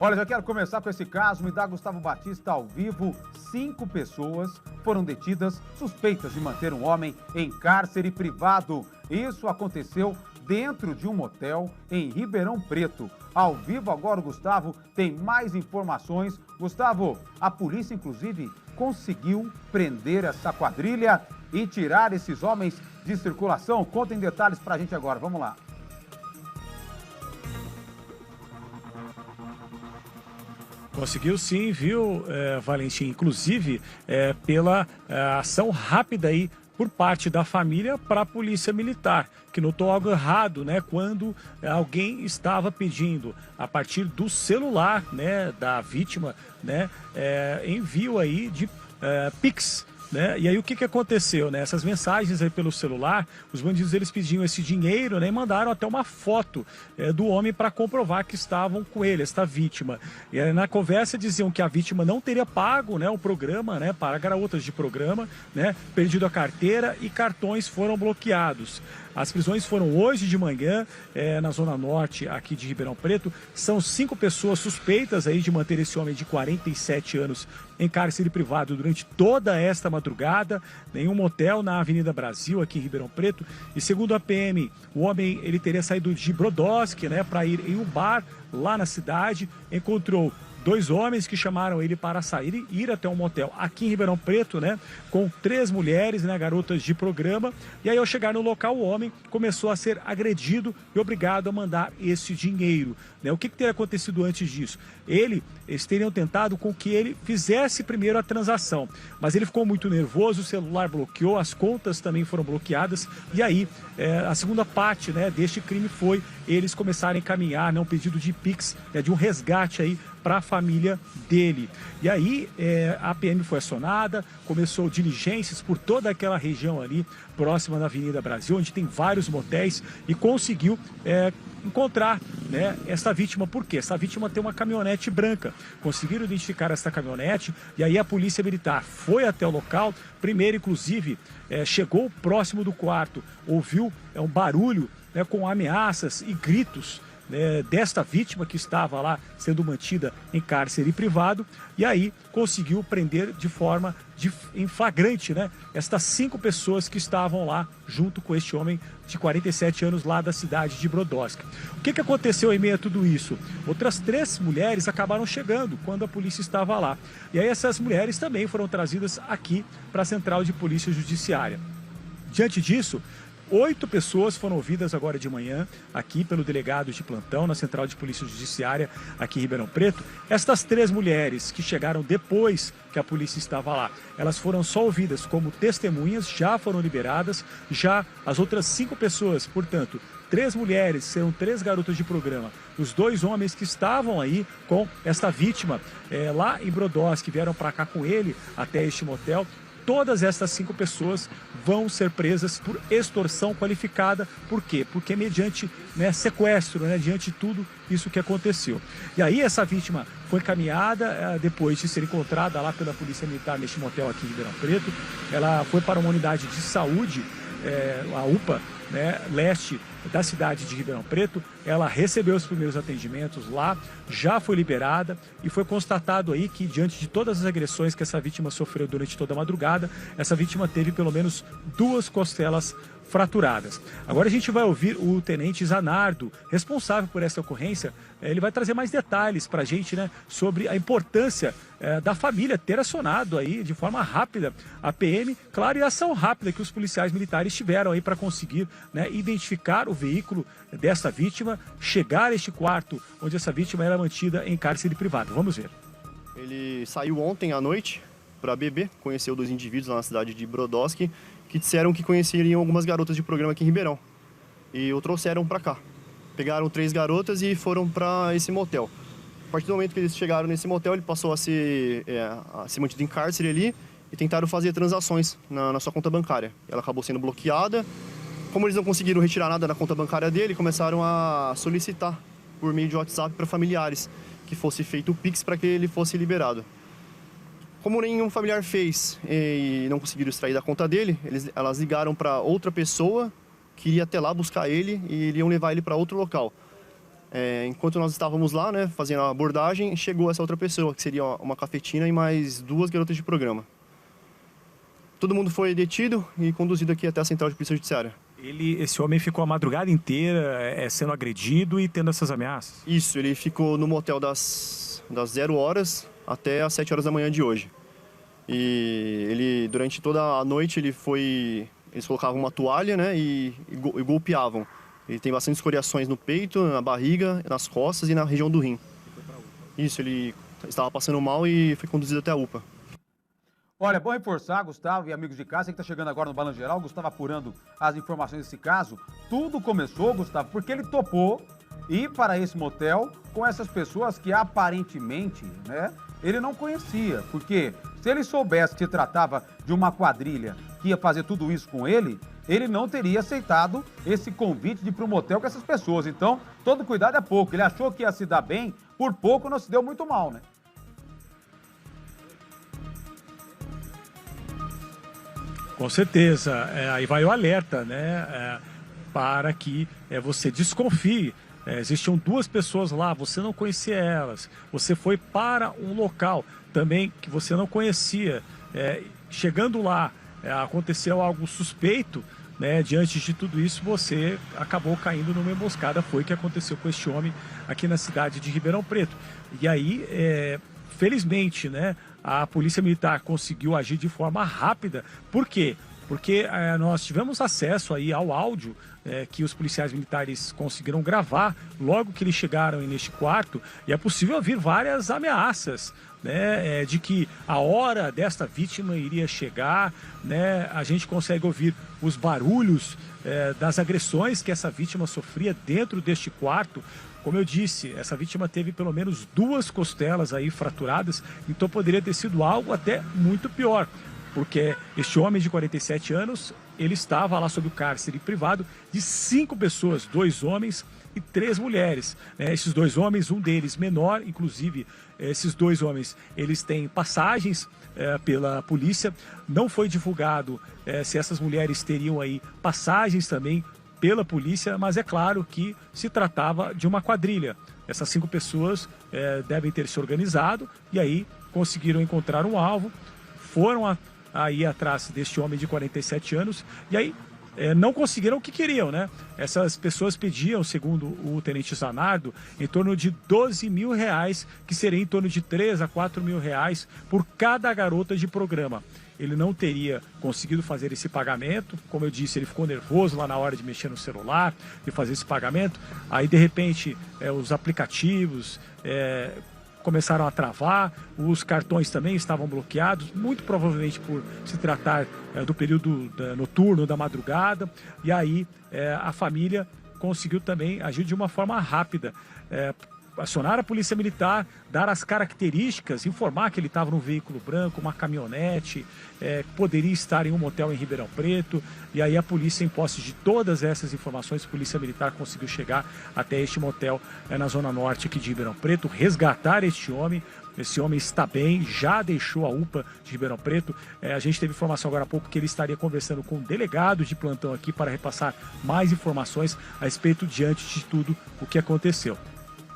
Olha, já quero começar com esse caso. Me dá Gustavo Batista ao vivo. 5 pessoas foram detidas suspeitas de manter um homem em cárcere privado. Isso aconteceu dentro de um motel em Ribeirão Preto. Ao vivo agora o Gustavo tem mais informações. Gustavo, a polícia inclusive conseguiu prender essa quadrilha e tirar esses homens de circulação. Conta em detalhes pra gente agora, vamos lá. Conseguiu sim, viu, Valentim? Inclusive, pela ação rápida aí por parte da família para a polícia militar, que notou algo errado, né? Quando alguém estava pedindo, a partir do celular, né, da vítima, né, envio aí de Pix. Né? E aí o que aconteceu, né? Essas mensagens aí pelo celular, os bandidos eles pediam esse dinheiro, né? E mandaram até uma foto do homem para comprovar que estavam com ele, esta vítima. E aí, na conversa diziam que a vítima não teria pago, né, o programa, né, para garotas de programa, né, perdido a carteira e cartões foram bloqueados. As prisões foram hoje de manhã, na Zona Norte, aqui de Ribeirão Preto. São 5 pessoas suspeitas aí de manter esse homem de 47 anos em cárcere privado durante toda esta madrugada, em um motel na Avenida Brasil, aqui em Ribeirão Preto. E segundo a PM, o homem ele teria saído de Brodowski, né, para ir em um bar lá na cidade, encontrou 2 homens que chamaram ele para sair e ir até um motel aqui em Ribeirão Preto, né? Com 3 mulheres, né? Garotas de programa. E aí, ao chegar no local, o homem começou a ser agredido e obrigado a mandar esse dinheiro, né? O que teria acontecido antes disso? Eles teriam tentado com que ele fizesse primeiro a transação, mas ele ficou muito nervoso, o celular bloqueou, as contas também foram bloqueadas. E aí, a segunda parte, né, deste crime foi eles começarem a encaminhar, né, um pedido de Pix, né, de um resgate aí para a família dele. E aí a PM foi acionada, começou diligências por toda aquela região ali, próxima da Avenida Brasil, onde tem vários motéis, e conseguiu encontrar, né, essa vítima. Por quê? Essa vítima tem uma caminhonete branca. Conseguiram identificar essa caminhonete e aí a polícia militar foi até o local. Primeiro, inclusive, chegou próximo do quarto, ouviu um barulho, né, com ameaças e gritos, né, desta vítima que estava lá sendo mantida em cárcere privado, e aí conseguiu prender de forma em flagrante, né, estas 5 pessoas que estavam lá junto com este homem de 47 anos lá da cidade de Brodowski. O que aconteceu em meio a tudo isso? Outras 3 mulheres acabaram chegando quando a polícia estava lá. E aí essas mulheres também foram trazidas aqui para a Central de Polícia Judiciária. Diante disso, 8 pessoas foram ouvidas agora de manhã aqui pelo delegado de plantão na Central de Polícia Judiciária aqui em Ribeirão Preto. Estas 3 mulheres que chegaram depois que a polícia estava lá, elas foram só ouvidas como testemunhas, já foram liberadas. Já as outras 5 pessoas, portanto, 3 mulheres, serão 3 garotas de programa, os 2 homens que estavam aí com esta vítima lá em Brodowski, vieram para cá com ele até este motel. Todas estas 5 pessoas vão ser presas por extorsão qualificada. Por quê? Porque mediante, né, sequestro, né, diante de tudo isso que aconteceu. E aí essa vítima foi encaminhada, depois de ser encontrada lá pela Polícia Militar neste motel aqui em Ribeirão Preto. Ela foi para uma unidade de saúde, a UPA, né, leste da cidade de Ribeirão Preto. Ela recebeu os primeiros atendimentos lá, já foi liberada, e foi constatado aí que, diante de todas as agressões que essa vítima sofreu durante toda a madrugada, essa vítima teve pelo menos 2 costelas fraturadas. Agora a gente vai ouvir o tenente Zanardo, responsável por essa ocorrência. Ele vai trazer mais detalhes para a gente, né, sobre a importância da família ter acionado aí de forma rápida a PM, claro, e a ação rápida que os policiais militares tiveram aí para conseguir, né, identificar o veículo desta vítima, chegar a este quarto onde essa vítima era mantida em cárcere privado. Vamos ver. Ele saiu ontem à noite para beber, conheceu 2 indivíduos lá na cidade de Brodowski, que disseram que conheceriam algumas garotas de programa aqui em Ribeirão. E o trouxeram para cá. Pegaram 3 garotas e foram para esse motel. A partir do momento que eles chegaram nesse motel, ele passou a ser mantido em cárcere ali e tentaram fazer transações na sua conta bancária. Ela acabou sendo bloqueada. Como eles não conseguiram retirar nada da conta bancária dele, começaram a solicitar por meio de WhatsApp para familiares que fosse feito o Pix para que ele fosse liberado. Como nenhum familiar fez e não conseguiram extrair da conta dele, elas ligaram para outra pessoa que iria até lá buscar ele e iriam levar ele para outro local. Enquanto nós estávamos lá, né, fazendo a abordagem, chegou essa outra pessoa, que seria uma cafetina e mais 2 garotas de programa. Todo mundo foi detido e conduzido aqui até a Central de Polícia Judiciária. Esse homem ficou a madrugada inteira sendo agredido e tendo essas ameaças? Isso, ele ficou no motel das 0 horas até as 7 horas da manhã de hoje. E ele, durante toda a noite, eles colocavam uma toalha, né, e golpeavam. Ele tem bastante escoriações no peito, na barriga, nas costas e na região do rim. Isso, ele estava passando mal e foi conduzido até a UPA. Olha, é bom reforçar, Gustavo e amigos de casa, você que está chegando agora no Balanço Geral, Gustavo apurando as informações desse caso. Tudo começou, Gustavo, porque ele topou ir para esse motel com essas pessoas que aparentemente, né, ele não conhecia. Porque se ele soubesse que se tratava de uma quadrilha que ia fazer tudo isso com ele não teria aceitado esse convite de ir para o motel com essas pessoas. Então, todo cuidado é pouco. Ele achou que ia se dar bem, por pouco não se deu muito mal, né? Com certeza. Aí vai o alerta, né? Para que você desconfie. Existiam 2 pessoas lá, você não conhecia elas. Você foi para um local também que você não conhecia. Chegando lá, aconteceu algo suspeito, né? Diante de tudo isso, você acabou caindo numa emboscada. Foi o que aconteceu com este homem aqui na cidade de Ribeirão Preto. E aí, felizmente, né, a Polícia Militar conseguiu agir de forma rápida. Por quê? Porque nós tivemos acesso aí ao áudio que os policiais militares conseguiram gravar logo que eles chegaram neste quarto, e é possível ouvir várias ameaças, né, de que a hora desta vítima iria chegar, né? A gente consegue ouvir os barulhos das agressões que essa vítima sofria dentro deste quarto. Como eu disse, essa vítima teve pelo menos 2 costelas aí fraturadas, então poderia ter sido algo até muito pior, porque este homem de 47 anos, ele estava lá sob o cárcere privado de 5 pessoas, 2 homens e 3 mulheres. Esses 2 homens, um deles menor, inclusive esses 2 homens, eles têm passagens pela polícia. Não foi divulgado se essas mulheres teriam aí passagens também pela polícia, mas é claro que se tratava de uma quadrilha. Essas 5 pessoas devem ter se organizado e aí conseguiram encontrar um alvo, foram aí atrás deste homem de 47 anos e aí não conseguiram o que queriam, né? Essas pessoas pediam, segundo o tenente Zanardo, em torno de 12 mil reais, que seria em torno de 3 a 4 mil reais por cada garota de programa. Ele não teria conseguido fazer esse pagamento. Como eu disse, ele ficou nervoso lá na hora de mexer no celular, de fazer esse pagamento. Aí, de repente, os aplicativos começaram a travar, os cartões também estavam bloqueados, muito provavelmente por se tratar do período noturno, da madrugada. E aí a família conseguiu também agir de uma forma rápida. Acionar a polícia militar, dar as características, informar que ele estava num veículo branco, uma caminhonete, poderia estar em um motel em Ribeirão Preto, e aí a polícia, em posse de todas essas informações, a polícia militar conseguiu chegar até este motel na zona norte aqui de Ribeirão Preto, resgatar este homem. Esse homem está bem, já deixou a UPA de Ribeirão Preto. A gente teve informação agora há pouco que ele estaria conversando com delegados de plantão aqui para repassar mais informações a respeito diante de tudo o que aconteceu.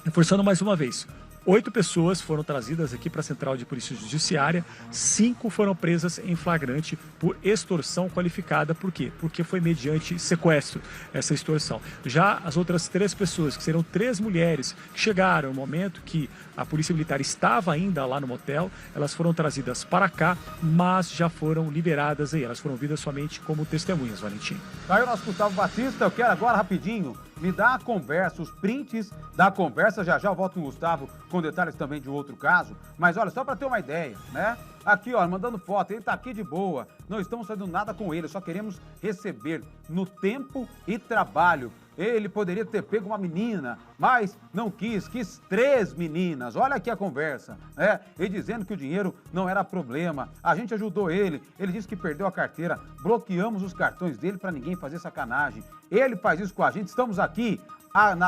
Reforçando mais uma vez, 8 pessoas foram trazidas aqui para a Central de Polícia Judiciária, 5 foram presas em flagrante por extorsão qualificada. Por quê? Porque foi mediante sequestro essa extorsão. Já as outras 3 pessoas, que serão 3 mulheres, que chegaram no momento que a Polícia Militar estava ainda lá no motel, elas foram trazidas para cá, mas já foram liberadas aí. Elas foram vidas somente como testemunhas, Valentim. Aí o nosso Gustavo Batista, eu quero agora rapidinho, me dá a conversa, os prints da conversa, já eu volto com o Gustavo com detalhes também de outro caso, mas olha, só para ter uma ideia, né? Aqui, ó, mandando foto, ele tá aqui de boa, não estamos fazendo nada com ele, só queremos receber no tempo e trabalho. Ele poderia ter pego uma menina, mas não quis 3 meninas. Olha aqui a conversa, né? Ele dizendo que o dinheiro não era problema. A gente ajudou ele. Ele disse que perdeu a carteira. Bloqueamos os cartões dele para ninguém fazer sacanagem. Ele faz isso com a gente. Estamos aqui,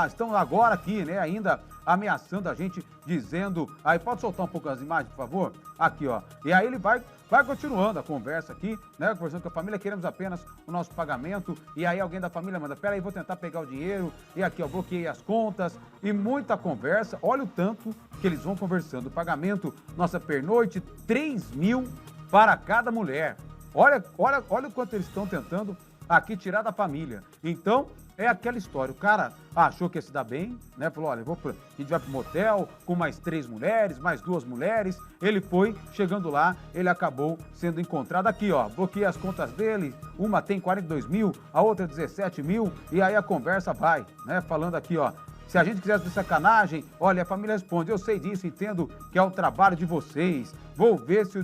estamos agora aqui, né? Ainda ameaçando a gente, dizendo... Aí, pode soltar um pouco as imagens, por favor? Aqui, ó. E aí ele vai continuando a conversa aqui, né? Conversando com a família, queremos apenas o nosso pagamento. E aí alguém da família manda, peraí, vou tentar pegar o dinheiro. E aqui, ó, bloqueei as contas. E muita conversa. Olha o tanto que eles vão conversando. O pagamento, nossa pernoite, 3 mil para cada mulher. Olha o quanto eles estão tentando aqui tirar da família. Então, é aquela história. O cara achou que ia se dar bem, né? Falou, olha, a gente vai pro motel com mais 3 mulheres, mais 2 mulheres. Ele foi, chegando lá, ele acabou sendo encontrado aqui, ó. Bloqueei as contas dele, uma tem 42 mil, a outra 17 mil, e aí a conversa vai, né? Falando aqui, ó. Se a gente quisesse de sacanagem, olha, a família responde, eu sei disso, entendo que é o trabalho de vocês. Vou ver se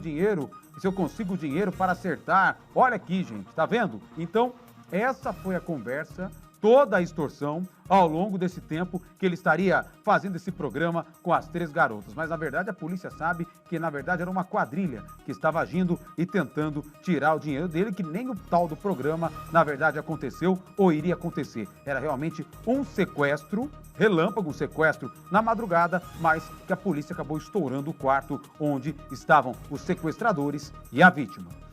eu consigo o dinheiro para acertar. Olha aqui, gente, tá vendo? Então, essa foi a conversa, toda a extorsão ao longo desse tempo que ele estaria fazendo esse programa com as 3 garotas. Mas, na verdade, a polícia sabe que, na verdade, era uma quadrilha que estava agindo e tentando tirar o dinheiro dele, que nem o tal do programa, na verdade, aconteceu ou iria acontecer. Era realmente um sequestro, relâmpago, um sequestro na madrugada, mas que a polícia acabou estourando o quarto onde estavam os sequestradores e a vítima.